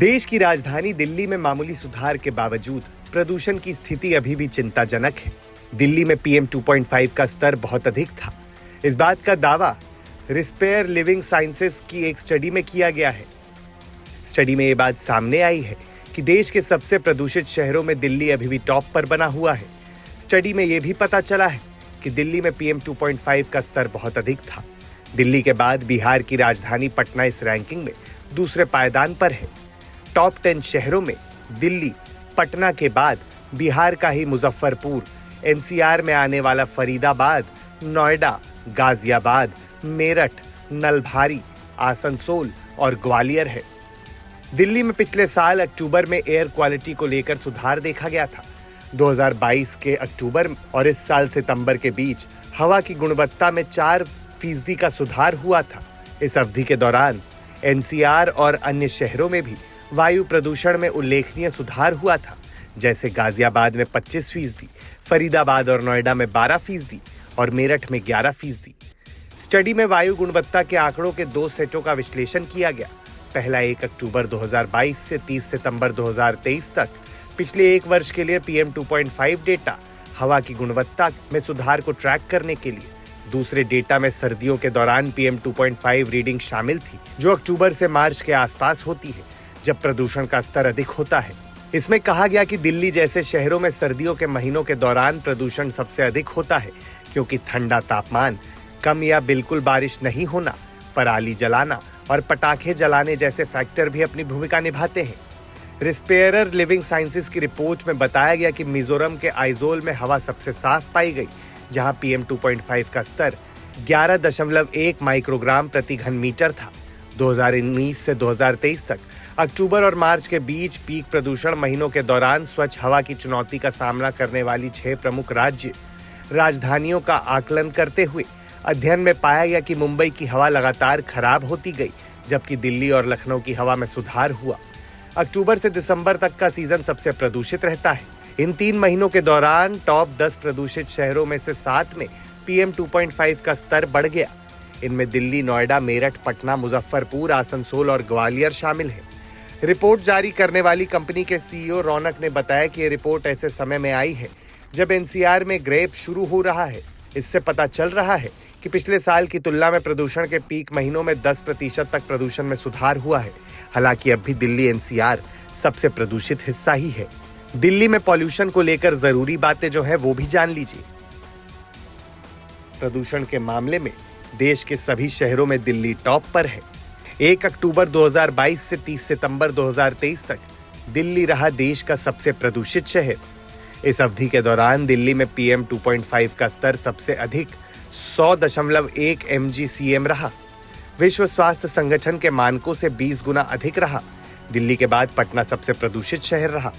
देश की राजधानी दिल्ली में मामूली सुधार के बावजूद प्रदूषण की स्थिति अभी भी चिंताजनक है। दिल्ली में PM 2.5 का स्तर बहुत अधिक था। इस बात का दावा रिस्पेयर लिविंग साइंसेस की एक स्टडी में किया गया है। स्टडी में ये बात सामने आई है कि देश के सबसे प्रदूषित शहरों में दिल्ली अभी भी टॉप पर बना हुआ है। स्टडी में ये भी पता चला है कि दिल्ली में PM 2.5 का स्तर बहुत अधिक था। दिल्ली के बाद बिहार की राजधानी पटना इस रैंकिंग में दूसरे पायदान पर है। टॉप 10 शहरों में दिल्ली, पटना के बाद बिहार का ही मुजफ्फरपुर, NCR में आने वाला फरीदाबाद, नोएडा, गाजियाबाद, मेरठ, नलभारी, आसनसोल और ग्वालियर है। दिल्ली में पिछले साल अक्टूबर में एयर क्वालिटी को लेकर सुधार देखा गया था। 2022 के अक्टूबर और इस साल सितंबर के बीच हवा की गुणवत्ता में 4% का सुधार हुआ था। इस अवधि के दौरान NCR और अन्य शहरों में भी वायु प्रदूषण में उल्लेखनीय सुधार हुआ था, जैसे गाजियाबाद में 25%, फरीदाबाद और नोएडा में 12% और मेरठ में 11%। स्टडी में वायु गुणवत्ता के आंकड़ों के 2 सेटों का विश्लेषण किया गया। पहला 1 अक्टूबर 2022 से 30 सितंबर 2023 तक पिछले 1 वर्ष के लिए PM 2.5 डेटा हवा की गुणवत्ता में सुधार को ट्रैक करने के लिए। दूसरे डेटा में सर्दियों के दौरान PM 2.5 रीडिंग शामिल थी, जो अक्टूबर से मार्च के आसपास होती है, जब प्रदूषण का स्तर अधिक होता है। इसमें कहा गया कि दिल्ली जैसे शहरों में सर्दियों के महीनों के दौरान प्रदूषण सबसे अधिक होता है, क्योंकि ठंडा तापमान, कम या बिल्कुल बारिश नहीं होना, पराली जलाना और पटाखे जलाने जैसे फैक्टर भी अपनी भूमिका निभाते हैं। रिस्पेयर लिविंग साइंसेस की रिपोर्ट में बताया गया कि मिजोरम के आइजोल में हवा सबसे साफ पाई गई, जहां PM 2.5 का स्तर 11.1 माइक्रोग्राम प्रति घन मीटर था। 2019 से 2023 तक अक्टूबर और मार्च के बीच पीक प्रदूषण महीनों के दौरान स्वच्छ हवा की चुनौती का सामना करने वाली 6 प्रमुख राजधानियों का आकलन करते हुए अध्ययन में पाया गया कि मुंबई की हवा लगातार खराब होती गई, जबकि दिल्ली और लखनऊ की हवा में सुधार हुआ। अक्टूबर से दिसंबर तक का सीजन सबसे प्रदूषित रहता है। इन 3 महीनों के दौरान टॉप 10 प्रदूषित शहरों में से 7 में PM 2.5 का स्तर बढ़ गया। इनमें दिल्ली, नोएडा, मेरठ, पटना, मुजफ्फरपुर, आसनसोल और ग्वालियर शामिल है। रिपोर्ट जारी करने वाली कंपनी के CEO रौनक ने बताया कि ये रिपोर्ट ऐसे समय में आई है जब NCR में ग्रेप शुरू हो रहा है। इससे पता चल रहा है कि पिछले साल की तुलना में प्रदूषण के पीक महीनों में 10% तक प्रदूषण में सुधार हुआ है। हालांकि अब भी दिल्ली NCR सबसे प्रदूषित हिस्सा ही है। दिल्ली में पॉल्यूशन को लेकर जरूरी बातें जो है वो भी जान लीजिए। प्रदूषण के मामले में देश के सभी शहरों में दिल्ली टॉप पर है। 1 अक्टूबर 2022 से 30 सितंबर 2023 तक दिल्ली रहा देश का सबसे प्रदूषित शहर। इस अवधि के दौरान दिल्ली में PM 2.5 का स्तर सबसे अधिक 100.1 mgcm रहा। विश्व स्वास्थ्य संगठन के मानकों से 20 गुना अधिक रहा। दिल्ली के बाद पटना सबसे प्रदूषित शहर रहा।